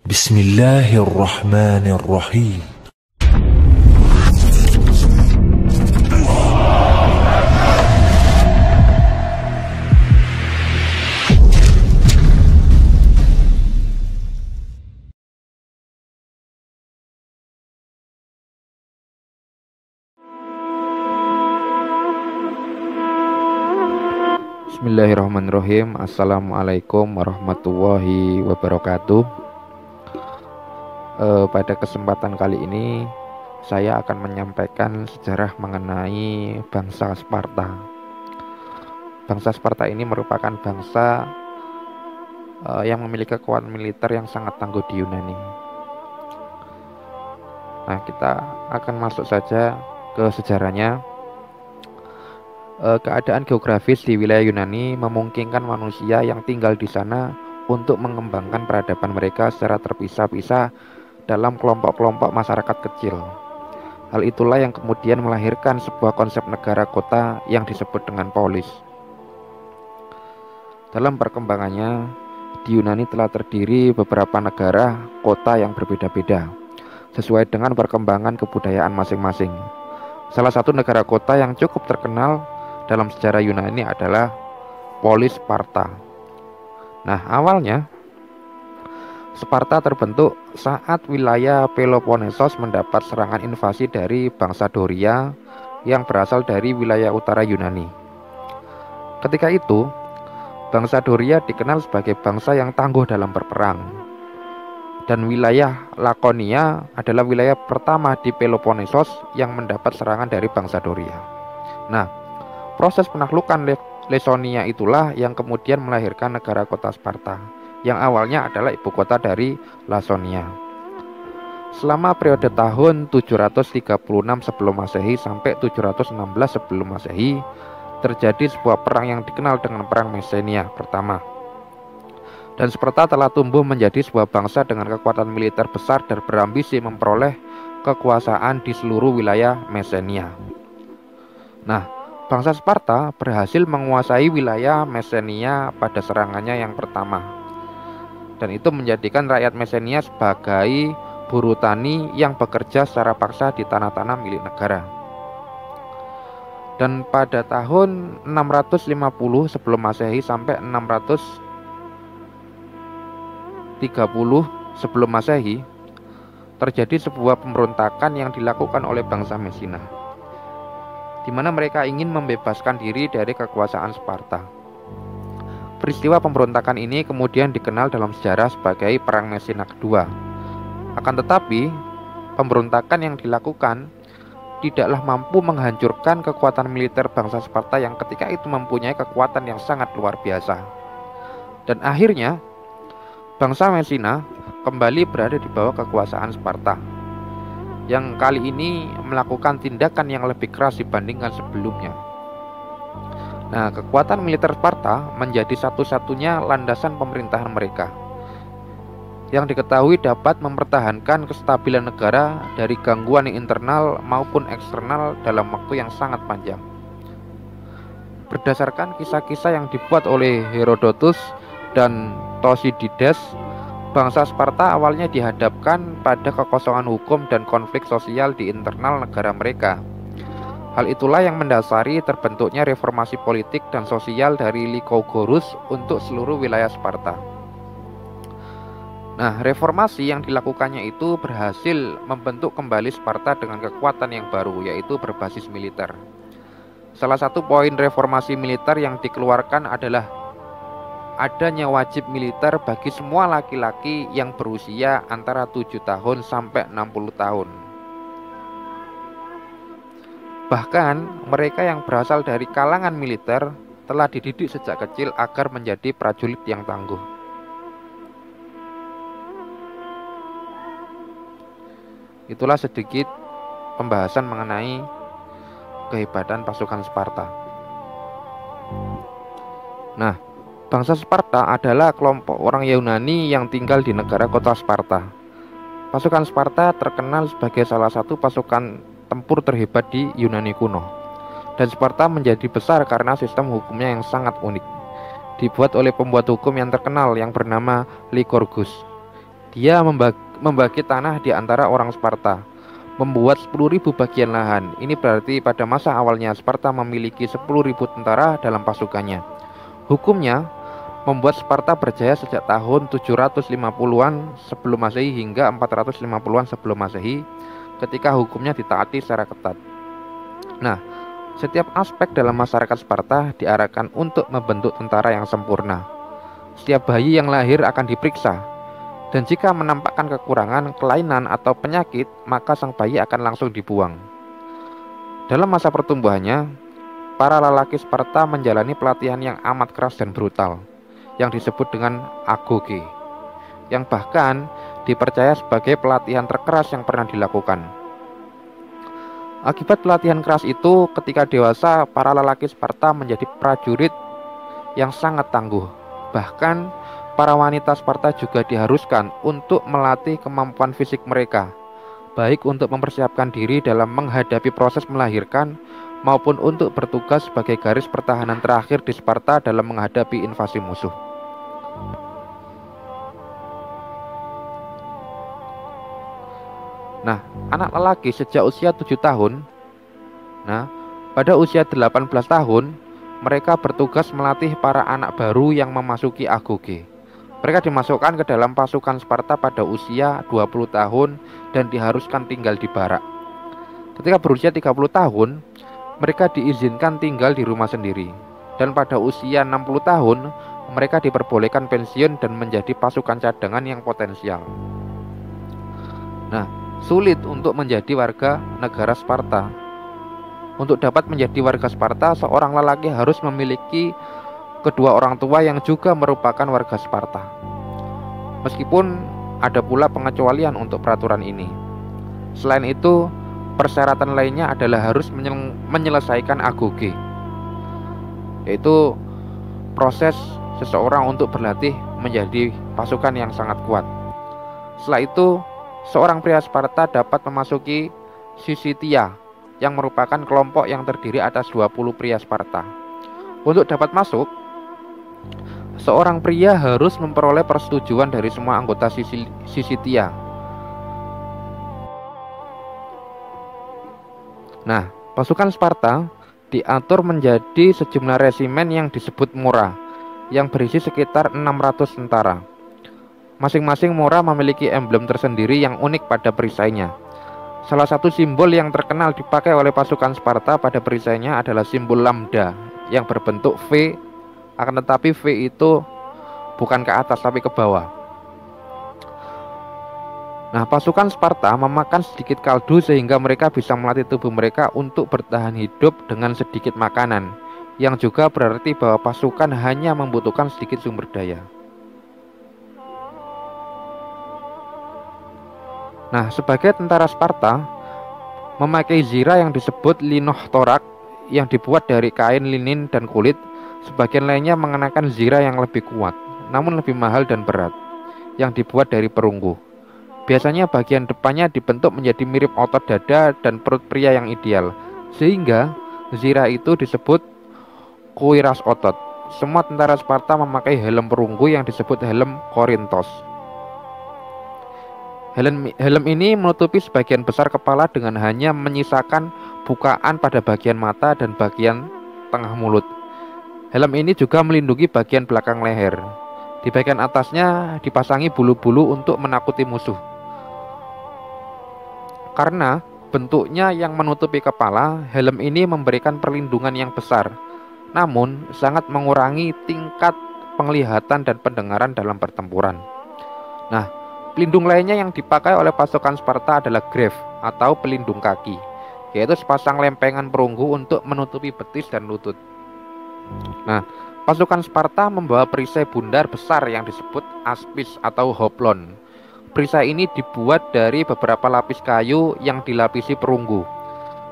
Bismillahirrahmanirrahim. Bismillahirrahmanirrahim. Assalamualaikum warahmatullahi wabarakatuh. Pada kesempatan kali ini saya akan menyampaikan sejarah mengenai bangsa Sparta. Bangsa Sparta ini merupakan bangsa yang memiliki kekuatan militer yang sangat tangguh di Yunani. Nah, kita akan masuk saja ke sejarahnya. Keadaan geografis di wilayah Yunani memungkinkan manusia yang tinggal di sana untuk mengembangkan peradaban mereka secara terpisah-pisah dalam kelompok-kelompok masyarakat kecil. Hal itulah yang kemudian melahirkan sebuah konsep negara kota yang disebut dengan polis. Dalam perkembangannya, di Yunani telah terdiri beberapa negara kota yang berbeda-beda, sesuai dengan perkembangan kebudayaan masing-masing. Salah satu negara kota yang cukup terkenal dalam sejarah Yunani adalah Polis Sparta. Nah, awalnya Sparta terbentuk saat wilayah Peloponnesos mendapat serangan invasi dari bangsa Doria yang berasal dari wilayah utara Yunani. Ketika itu, bangsa Doria dikenal sebagai bangsa yang tangguh dalam berperang. Dan wilayah Lakonia adalah wilayah pertama di Peloponnesos yang mendapat serangan dari bangsa Doria. Nah, proses penaklukan Laconia itulah yang kemudian melahirkan negara kota Sparta, yang awalnya adalah ibu kota dari Laconia. Selama periode tahun 736 sebelum Masehi sampai 716 sebelum Masehi, terjadi sebuah perang yang dikenal dengan Perang Messenia pertama. Dan Sparta telah tumbuh menjadi sebuah bangsa dengan kekuatan militer besar dan berambisi memperoleh kekuasaan di seluruh wilayah Messenia. Nah, bangsa Sparta berhasil menguasai wilayah Messenia pada serangannya yang pertama. Dan itu menjadikan rakyat Messenia sebagai buruh tani yang bekerja secara paksa di tanah-tanah milik negara. Dan pada tahun 650 sebelum Masehi sampai 630 sebelum Masehi, terjadi sebuah pemberontakan yang dilakukan oleh bangsa Messina, di mana mereka ingin membebaskan diri dari kekuasaan Sparta. Peristiwa pemberontakan ini kemudian dikenal dalam sejarah sebagai Perang Messina kedua. Akan tetapi, pemberontakan yang dilakukan tidaklah mampu menghancurkan kekuatan militer bangsa Sparta yang ketika itu mempunyai kekuatan yang sangat luar biasa. Dan akhirnya, bangsa Messina kembali berada di bawah kekuasaan Sparta, yang kali ini melakukan tindakan yang lebih keras dibandingkan sebelumnya. Nah, kekuatan militer Sparta menjadi satu-satunya landasan pemerintahan mereka, yang diketahui dapat mempertahankan kestabilan negara dari gangguan internal maupun eksternal dalam waktu yang sangat panjang. Berdasarkan kisah-kisah yang dibuat oleh Herodotus dan Thucydides, bangsa Sparta awalnya dihadapkan pada kekosongan hukum dan konflik sosial di internal negara mereka. Hal itulah yang mendasari terbentuknya reformasi politik dan sosial dari Lycurgus untuk seluruh wilayah Sparta. Nah, reformasi yang dilakukannya itu berhasil membentuk kembali Sparta dengan kekuatan yang baru, yaitu berbasis militer. Salah satu poin reformasi militer yang dikeluarkan adalah adanya wajib militer bagi semua laki-laki yang berusia antara 7 tahun sampai 60 tahun. Bahkan mereka yang berasal dari kalangan militer telah dididik sejak kecil agar menjadi prajurit yang tangguh. Itulah sedikit pembahasan mengenai kehebatan pasukan Sparta. Nah, bangsa Sparta adalah kelompok orang Yunani yang tinggal di negara kota Sparta. Pasukan Sparta terkenal sebagai salah satu pasukan tempur terhebat di Yunani kuno. Dan Sparta menjadi besar karena sistem hukumnya yang sangat unik, dibuat oleh pembuat hukum yang terkenal yang bernama Lycurgus. Dia membagi tanah di antara orang Sparta, membuat 10.000 bagian lahan. Ini berarti pada masa awalnya Sparta memiliki 10.000 tentara dalam pasukannya. Hukumnya membuat Sparta berjaya sejak tahun 750-an sebelum Masehi hingga 450-an sebelum Masehi, ketika hukumnya ditaati secara ketat. Nah, setiap aspek dalam masyarakat Sparta diarahkan untuk membentuk tentara yang sempurna. Setiap bayi yang lahir akan diperiksa, dan jika menampakkan kekurangan, kelainan, atau penyakit, maka sang bayi akan langsung dibuang. Dalam masa pertumbuhannya, para lelaki Sparta menjalani pelatihan yang amat keras dan brutal, yang disebut dengan agoge, yang bahkan dipercaya sebagai pelatihan terkeras yang pernah dilakukan. Akibat pelatihan keras itu, ketika dewasa, para lelaki Sparta menjadi prajurit yang sangat tangguh. Bahkan, para wanita Sparta juga diharuskan untuk melatih kemampuan fisik mereka, baik untuk mempersiapkan diri dalam menghadapi proses melahirkan, maupun untuk bertugas sebagai garis pertahanan terakhir di Sparta dalam menghadapi invasi musuh. Nah, anak lelaki sejak usia 7 tahun, pada usia 18 tahun, mereka bertugas melatih para anak baru yang memasuki agoge. Mereka dimasukkan ke dalam pasukan Sparta pada usia 20 tahun dan diharuskan tinggal di barak. Ketika berusia 30 tahun, mereka diizinkan tinggal di rumah sendiri. Dan pada usia 60 tahun, mereka diperbolehkan pensiun dan menjadi pasukan cadangan yang potensial. Nah, sulit untuk menjadi warga negara Sparta. Untuk dapat menjadi warga Sparta, seorang lelaki harus memiliki kedua orang tua yang juga merupakan warga Sparta. Meskipun ada pula pengecualian untuk peraturan ini. Selain itu, persyaratan lainnya adalah harus menyelesaikan agoge, yaitu proses seseorang untuk berlatih menjadi pasukan yang sangat kuat. Setelah itu, seorang pria Sparta dapat memasuki Syssitia, yang merupakan kelompok yang terdiri atas 20 pria Sparta. Untuk dapat masuk, seorang pria harus memperoleh persetujuan dari semua anggota Syssitia. Nah, pasukan Sparta diatur menjadi sejumlah resimen yang disebut mora, yang berisi sekitar 600 tentara. Masing-masing mora memiliki emblem tersendiri yang unik pada perisainya. Salah satu simbol yang terkenal dipakai oleh pasukan Sparta pada perisainya adalah simbol lambda yang berbentuk V, akan tetapi V itu bukan ke atas tapi ke bawah. Nah, pasukan Sparta memakan sedikit kaldu sehingga mereka bisa melatih tubuh mereka untuk bertahan hidup dengan sedikit makanan, yang juga berarti bahwa pasukan hanya membutuhkan sedikit sumber daya. Nah, sebagai tentara Sparta memakai zira yang disebut linohtorak yang dibuat dari kain linin dan kulit. Sebagian lainnya mengenakan zira yang lebih kuat, namun lebih mahal dan berat, yang dibuat dari perunggu. Biasanya bagian depannya dibentuk menjadi mirip otot dada dan perut pria yang ideal, sehingga zira itu disebut kuiras otot. Semua tentara Sparta memakai helm perunggu yang disebut helm Korintos. Helm ini menutupi sebagian besar kepala dengan hanya menyisakan bukaan pada bagian mata dan bagian tengah mulut. Helm ini juga melindungi bagian belakang leher. Di bagian atasnya dipasangi bulu-bulu untuk menakuti musuh. Karena bentuknya yang menutupi kepala, helm ini memberikan perlindungan yang besar, namun sangat mengurangi tingkat penglihatan dan pendengaran dalam pertempuran. Nah, pelindung lainnya yang dipakai oleh pasukan Sparta adalah greaves atau pelindung kaki, yaitu sepasang lempengan perunggu untuk menutupi betis dan lutut. Nah, pasukan Sparta membawa perisai bundar besar yang disebut aspis atau hoplon. Perisai ini dibuat dari beberapa lapis kayu yang dilapisi perunggu,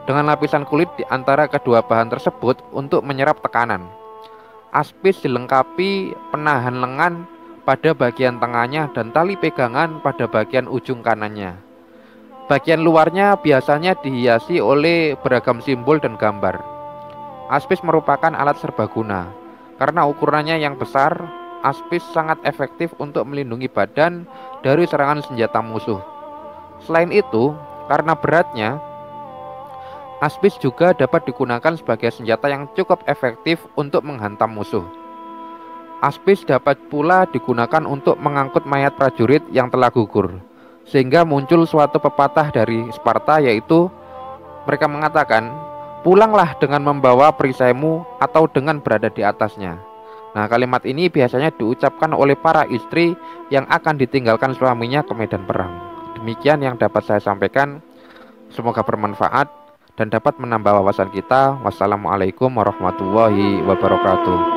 dengan lapisan kulit di antara kedua bahan tersebut untuk menyerap tekanan. Aspis dilengkapi penahan lengan pada bagian tengahnya dan tali pegangan pada bagian ujung kanannya. Bagian luarnya biasanya dihiasi oleh beragam simbol dan gambar. Aspis merupakan alat serbaguna karena ukurannya yang besar. aspis sangat efektif untuk melindungi badan dari serangan senjata musuh. Selain itu, karena beratnya, aspis juga dapat digunakan sebagai senjata yang cukup efektif untuk menghantam musuh. Aspis dapat pula digunakan untuk mengangkut mayat prajurit yang telah gugur, sehingga muncul suatu pepatah dari Sparta, yaitu mereka mengatakan, "Pulanglah dengan membawa perisaimu atau dengan berada di atasnya." Nah, kalimat ini biasanya diucapkan oleh para istri yang akan ditinggalkan suaminya ke medan perang. Demikian yang dapat saya sampaikan. Semoga bermanfaat dan dapat menambah wawasan kita. Wassalamualaikum warahmatullahi wabarakatuh.